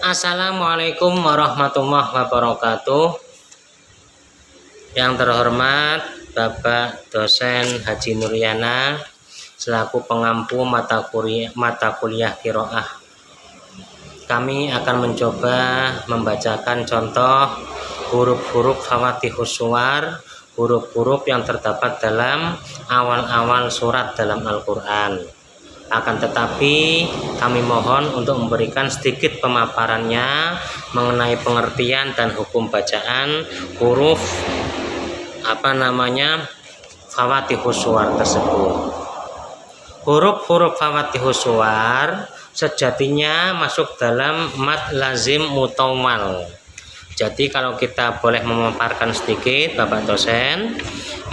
Assalamualaikum warahmatullahi wabarakatuh. Yang terhormat Bapak Dosen Haji Nuryana selaku pengampu mata kuliah Qiraah. Kami akan mencoba membacakan contoh huruf-huruf Fawathihus Suwar, huruf-huruf yang terdapat dalam awal-awal surat dalam Al-Quran. Akan tetapi kami mohon untuk memberikan sedikit pemaparannya mengenai pengertian dan hukum bacaan huruf Fawathihus Suwar tersebut. Huruf-huruf Fawathihus Suwar sejatinya masuk dalam mad lazim mutawwal. Jadi kalau kita boleh memaparkan sedikit Bapak dosen,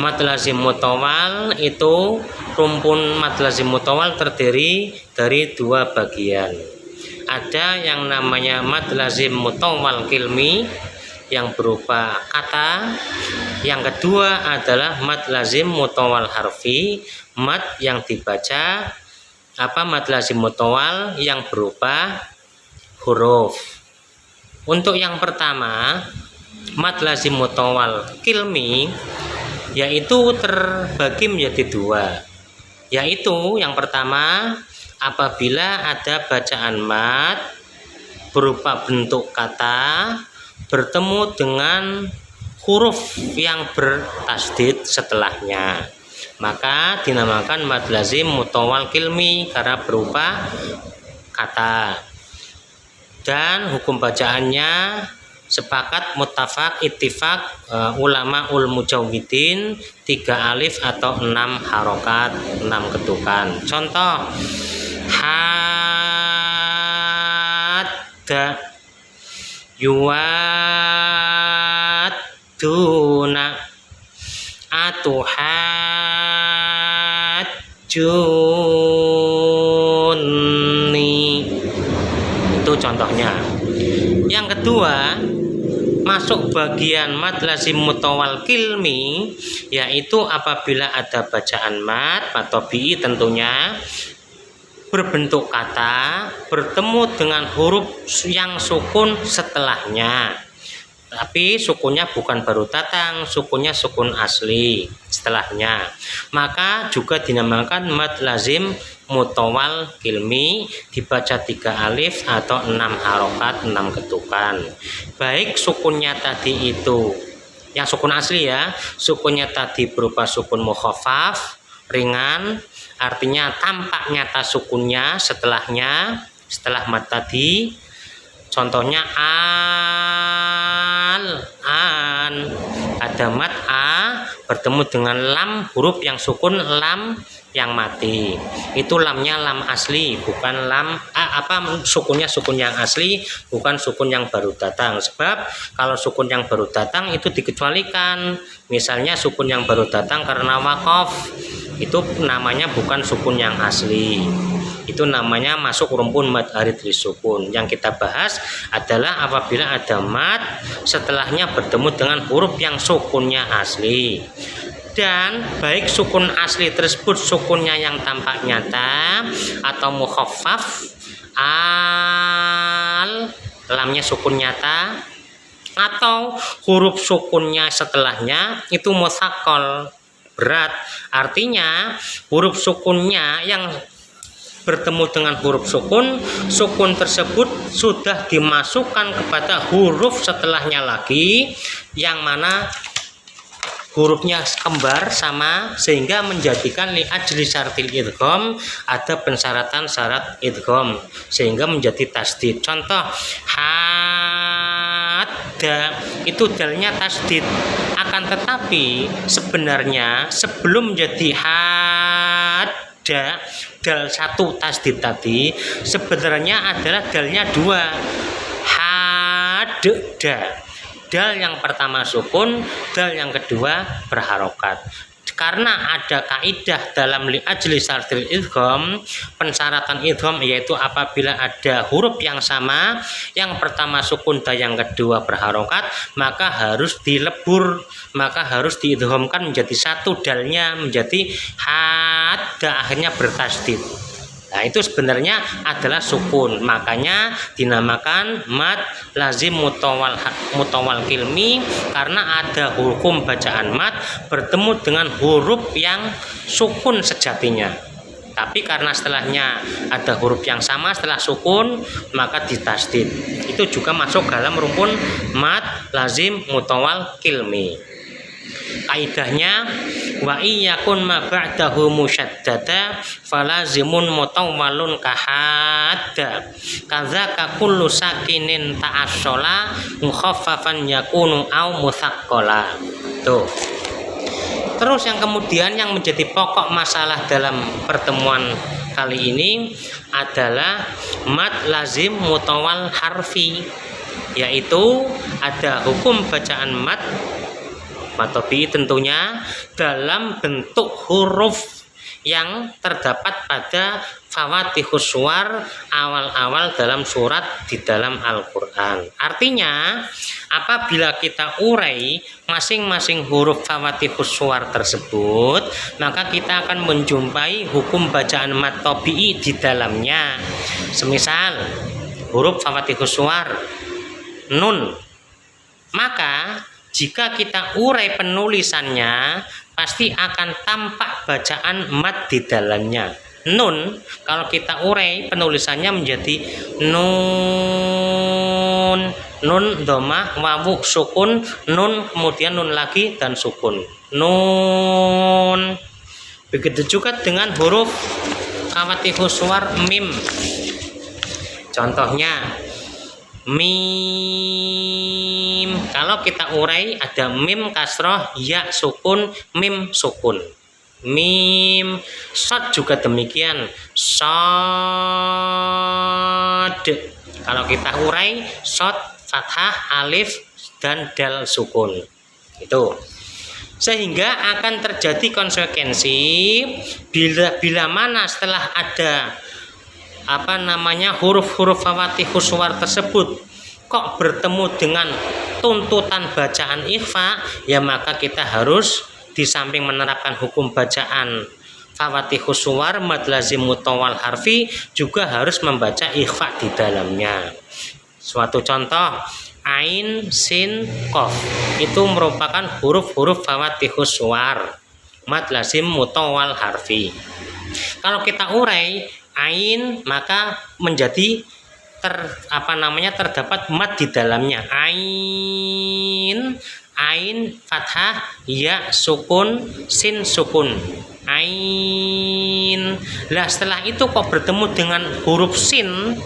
mad lazim mutawwal itu rumpun mad lazim mutawwal terdiri dari dua bagian. Ada yang namanya mad lazim mutawwal kilmi yang berupa kata. Yang kedua adalah mad lazim mutawwal harfi, mad yang dibaca mad lazim mutawwal yang berupa huruf. Untuk yang pertama, mad lazim mutawwal kilmi yaitu terbagi menjadi dua. Yaitu yang pertama, apabila ada bacaan mad berupa bentuk kata bertemu dengan huruf yang bertasdid setelahnya, maka dinamakan mad lazim mutawwal kilmi karena berupa kata. Dan hukum bacaannya sepakat muttafaq ittifaq ulama ul mujawwidin 3 alif atau 6 harokat 6 ketukan. Contoh hadda yuwadduna atuhajjunni, itu contohnya. Yang kedua, masuk bagian mad lazim mutawwal kilmi, yaitu apabila ada bacaan mad atau bi tentunya berbentuk kata bertemu dengan huruf yang sukun setelahnya, tapi sukunnya bukan baru datang, sukunnya sukun asli setelahnya, maka juga dinamakan mad lazim mutawwal kilmi, dibaca 3 alif atau 6 harokat 6 ketukan. Baik sukunnya tadi itu yang sukun asli ya, sukunnya tadi berupa sukun mukhaffaf ringan, artinya tampak nyata sukunnya setelahnya, setelah mad tadi. Contohnya an, ada mad a bertemu dengan lam, huruf yang sukun lam yang mati. Itu lamnya lam asli, bukan lam sukunnya sukun yang asli, bukan sukun yang baru datang. Sebab kalau sukun yang baru datang itu dikecualikan. Misalnya sukun yang baru datang karena waqaf, itu namanya bukan sukun yang asli. Itu namanya masuk rumpun mad arid sukun. Yang kita bahas adalah apabila ada mad setelahnya bertemu dengan huruf yang sukunnya asli. Dan baik sukun asli tersebut sukunnya yang tampak nyata atau mukhaffaf lamnya sukun nyata, atau huruf sukunnya setelahnya itu mutsaqqal berat, artinya huruf sukunnya yang bertemu dengan huruf sukun, sukun tersebut sudah dimasukkan kepada huruf setelahnya lagi yang mana hurufnya kembar sama, sehingga menjadikan li ajli syartil idgham, ada pensyaratan syarat idgham sehingga menjadi tasdid. Contoh hadda, itu dalnya tasdid, akan tetapi sebenarnya sebelum menjadi hadda dal satu tasdid tadi sebenarnya adalah dalnya dua, hadda. Dal yang pertama sukun, dal yang kedua berharokat. Karena ada kaidah dalam li ajli syartil idgham, pensyaratan idgham, yaitu apabila ada huruf yang sama, yang pertama sukun dan yang kedua berharokat, maka harus dilebur, maka harus diidghamkan menjadi satu dalnya, menjadi hadda, akhirnya bertasdid. Nah, itu sebenarnya adalah sukun. Makanya dinamakan mad lazim mutawal kilmi, karena ada hukum bacaan mad bertemu dengan huruf yang sukun sejatinya. Tapi karena setelahnya ada huruf yang sama setelah sukun, maka ditasdid. Itu juga masuk dalam rumpun mad lazim mutawal kilmi. Kaidahnya wa iyakun ma ba'dahu musyaddada falazimun mutawwalun kahadda kadzaka kullu sakinin ta'assola mukhaffafan yakunu au mutsaqqala. Tuh. Terus yang kemudian yang menjadi pokok masalah dalam pertemuan kali ini adalah mad lazim mutawal harfi, yaitu ada hukum bacaan mad matobi tentunya dalam bentuk huruf yang terdapat pada fawatihus suwar awal-awal dalam surat di dalam Al-Quran. Artinya apabila kita urai masing-masing huruf fawatihus suwar tersebut, maka kita akan menjumpai hukum bacaan mad tabi'i di dalamnya. Semisal huruf fawatihus suwar nun, maka jika kita urai penulisannya, pasti akan tampak bacaan mad di dalamnya. Nun, kalau kita urai penulisannya menjadi nun, nun domah, wawu sukun, nun kemudian nun lagi dan sukun. Nun. Begitu juga dengan huruf fawatihus suwar mim. Contohnya mim, kalau kita urai ada mim kasroh, ya sukun, mim sukun. Mim. Shad juga demikian, shad. Kalau kita urai shad fathah, alif dan dal sukun. Itu. Sehingga akan terjadi konsekuensi bila mana setelah ada huruf-huruf fawatihus suwar tersebut kok bertemu dengan tuntutan bacaan ikhfa, ya maka kita harus di samping menerapkan hukum bacaan fawatihus suwar mad lazim mutawal harfi, juga harus membaca ikhfa di dalamnya. Suatu contoh, ain, sin, qaf itu merupakan huruf-huruf fawatihus suwar mad lazim mutawal harfi. Kalau kita urai ain, maka menjadi terdapat mad di dalamnya. Ain, ain fathah, ya sukun, sin sukun. Ain. Lah setelah itu kok bertemu dengan huruf sin,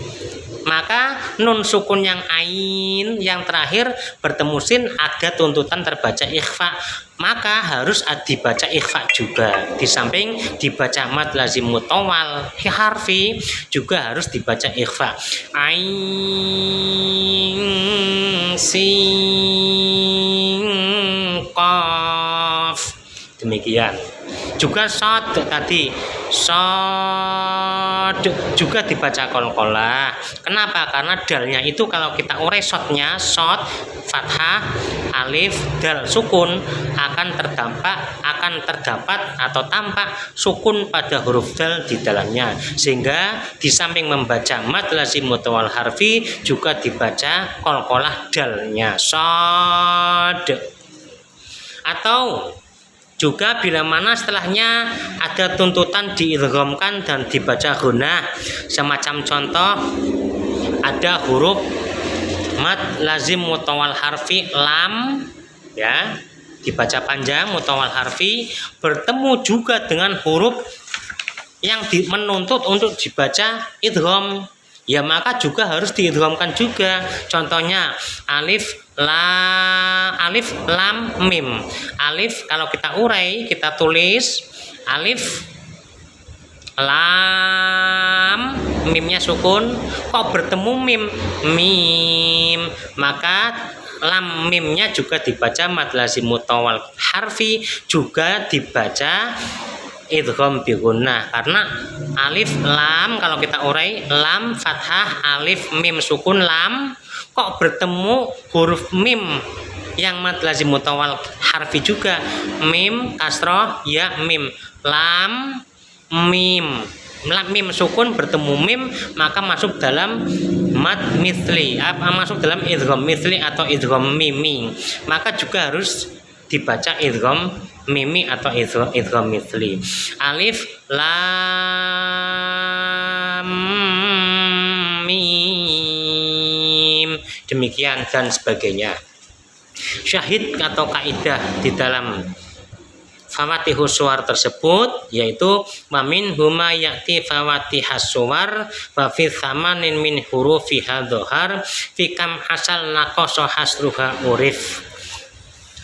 maka nun sukun yang ain yang terakhir bertemu sin, ada tuntutan terbaca ikhfa, maka harus dibaca ikhfa juga. Di samping dibaca mad lazim mutawal harfi, juga harus dibaca ikhfa. Ain sin qaf. Demikian. Juga shad tadi, shad juga dibaca qalqalah. Kenapa? Karena dalnya itu kalau kita urai shadnya, shad fathah, alif, dal sukun, akan terdapat atau tampak sukun pada huruf dal di dalamnya. Sehingga di samping membaca mad lazim mutawal harfi, juga dibaca qalqalah dalnya, shad. Atau juga bila mana setelahnya ada tuntutan diidghamkan dan dibaca gunnah. Semacam contoh, ada huruf mad lazim mutawal harfi lam, ya, dibaca panjang mutawal harfi, bertemu juga dengan huruf yang menuntut untuk dibaca idgham, ya maka juga harus diidghamkan juga. Contohnya alif lam mim. Alif kalau kita urai, kita tulis alif lam, mimnya sukun, kok bertemu mim, maka lam mimnya juga dibaca mad lazim mutawal harfi, juga dibaca idgham bi gunnah. Karena alif lam kalau kita urai, lam fathah, alif mim sukun, lam, kok bertemu huruf mim yang mad lazim mutawal harfi juga, mim kasroh, ya mim, lam mim. mim sukun bertemu mim maka masuk dalam mad mithli, masuk dalam idgham mithli atau idgham mimi, maka juga harus dibaca idgham mimi atau idgham mithli. Alif lam mim, demikian dan sebagainya. Syahid atau kaidah di dalam fawatihus suwar tersebut yaitu mamin huma yakti fawatihas suwar wa fi thamanin min hurufiha dhohar fi kam asal naqasa hasruha urif.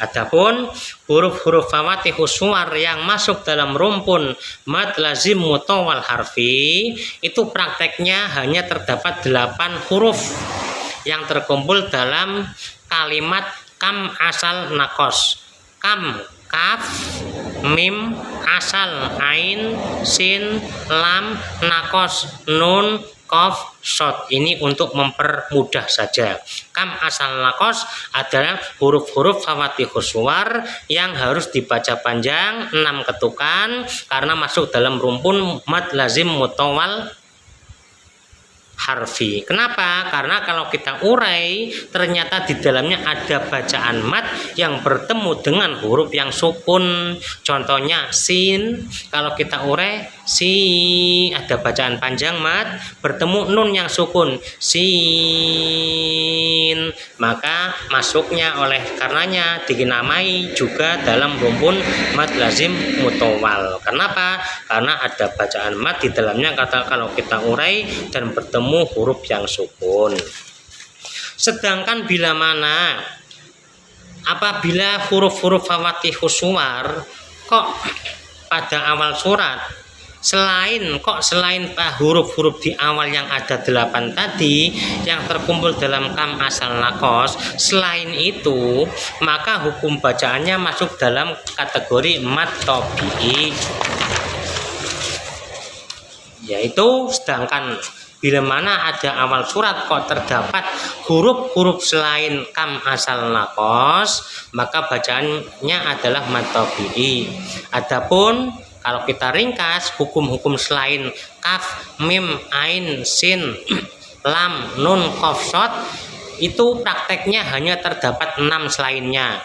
Adapun huruf-huruf fawatihus suwar yang masuk dalam rumpun mad lazim mutawal harfi itu prakteknya hanya terdapat 8 huruf yang terkumpul dalam kalimat kam asal nakos. Kam kaf, mim, asal, ain, sin, lam, nakos, nun, kof, shot. Ini untuk mempermudah saja. Kam asal nakos adalah huruf-huruf fawatihus suwar yang harus dibaca panjang 6 ketukan karena masuk dalam rumpun mad lazim mutawal harfi. Kenapa? Karena kalau kita urai ternyata di dalamnya ada bacaan mad yang bertemu dengan huruf yang sukun. Contohnya sin, kalau kita urai si ada bacaan panjang mad bertemu nun yang sukun sin, maka masuknya oleh karenanya dinamai juga dalam rumpun mad lazim mutawal. Kenapa? Karena ada bacaan mad di dalamnya kata kalau kita urai dan bertemu huruf yang sukun. Sedangkan bila mana apabila huruf-huruf fawatihus suwar kok pada awal surat selain huruf-huruf di awal yang ada 8 tadi yang terkumpul dalam kam asal nakos, selain itu maka hukum bacaannya masuk dalam kategori mad tabi'i, yaitu sedangkan bila mana ada awal surat kok terdapat huruf-huruf selain kam asal nakos, maka bacaannya adalah mad tabi'i. Adapun kalau kita ringkas hukum-hukum selain kaf, mim, ain, sin, lam, nun, kof, shot itu prakteknya hanya terdapat 6 selainnya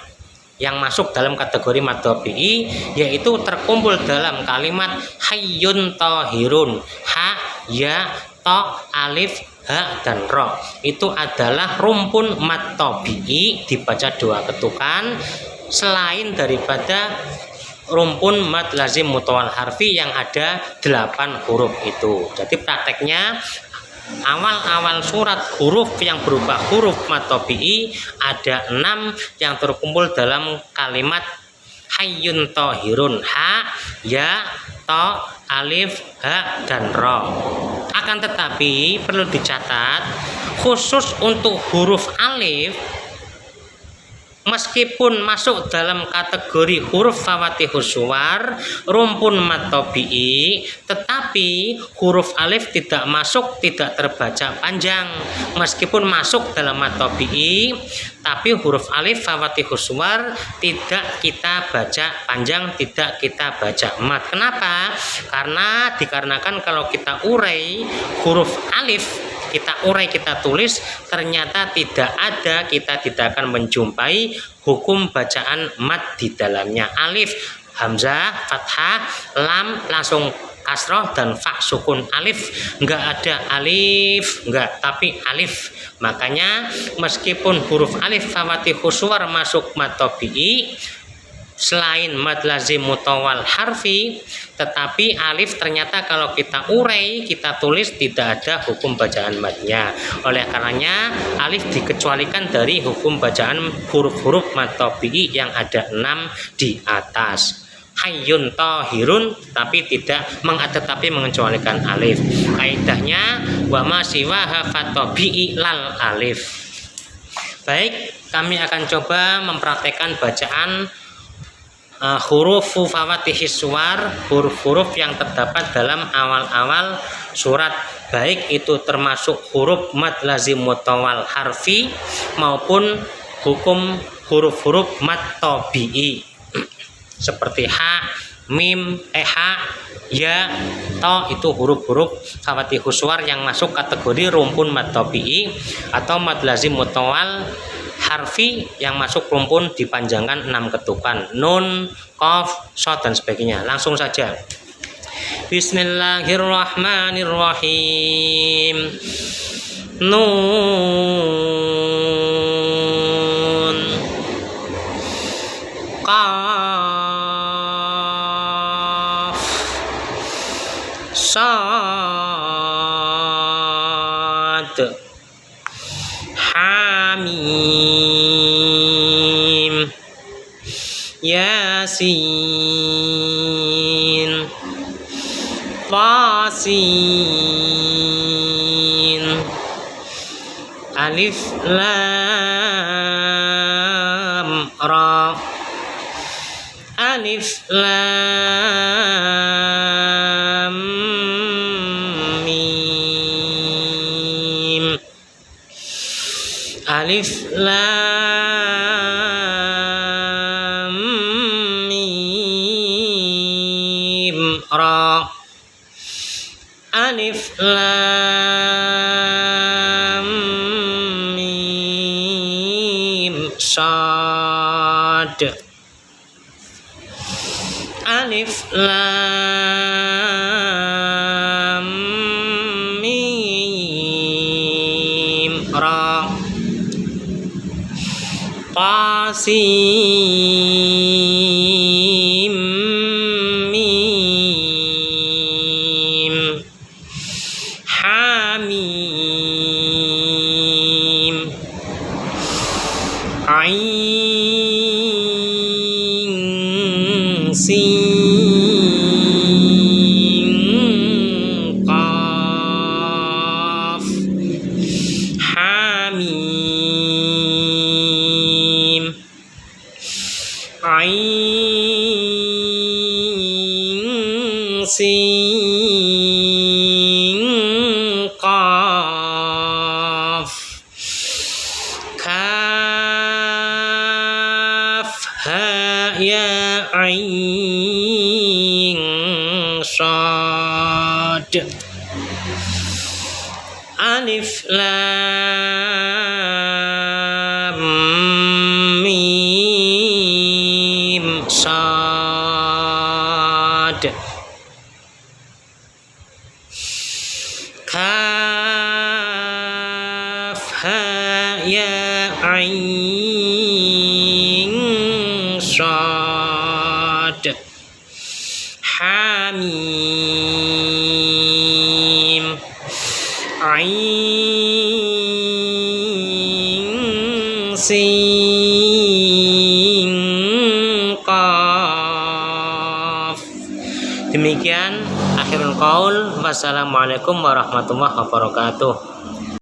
yang masuk dalam kategori mad tabi'i, yaitu terkumpul dalam kalimat hayyun tahirun, ha, ya, to, alif, ha, dan ro. Itu adalah rumpun mad tabi'i dibaca 2 ketukan selain daripada rumpun mad lazim mutawal harfi yang ada 8 huruf itu. Jadi prakteknya awal-awal surat huruf yang berupa huruf mad tabi'i ada 6 yang terkumpul dalam kalimat hayyun tahirun, ha, ya, to, alif, ha, dan ro. Akan tetapi perlu dicatat khusus untuk huruf alif meskipun masuk dalam kategori huruf fawatihus suwar rumpun mad tabi'i, tetapi huruf alif tidak masuk, tidak terbaca panjang. Meskipun masuk dalam mad tabi'i, tapi huruf alif fawatihus suwar tidak kita baca panjang, tidak kita baca mad. Kenapa? Karena dikarenakan kalau kita urai huruf alif, kita urai, kita tulis, ternyata tidak ada, kita tidak akan menjumpai hukum bacaan mad di dalamnya. Alif, hamzah, fathah, lam langsung kasroh, dan fa sukun. Alif enggak ada alif, enggak, tapi alif. Makanya meskipun huruf alif fawatihus suwar masuk mad tabi'i selain mad lazim mutawal harfi, tetapi alif ternyata kalau kita urai, kita tulis, tidak ada hukum bacaan madnya. Oleh karenanya alif dikecualikan dari hukum bacaan huruf-huruf mad tabi'i yang ada 6 di atas. Hayyun tahirun tetapi mengecualikan alif. Kaidahnya wa ma siwaha fatabi'i lal alif. Baik, kami akan coba mempraktekkan bacaan huruf fawatihis suwar, huruf-huruf yang terdapat dalam awal-awal surat, baik itu termasuk huruf mad lazim mutawal harfi maupun hukum huruf-huruf mad tabi'i seperti ha, mim, ha, ya, to itu huruf-huruf Fawathihus Suwar yang masuk kategori rumpun mad tabi'i atau mad lazim mutawal harfi yang masuk rumpun dipanjangkan 6 ketukan, nun, qaf, shad dan sebagainya. Langsung saja. Bismillahirrahmanirrahim. Nun, qaf, shad, hamim, yasin, tasin, alif lam ra, alif lam mim, alif lam mim ra, alif lam mim shad, alif lam mim ra, qasim mim, hamim, ain, sin, qaf, hamim, ain, sin, qaf, kaf, ha, ya, ain, shad, alif lam mim shad, kaf, ha, ya, ain, shad, hamim, ain, sin, qaf. Demikian akhirul qaul. Wassalamualaikum warahmatullahi wabarakatuh.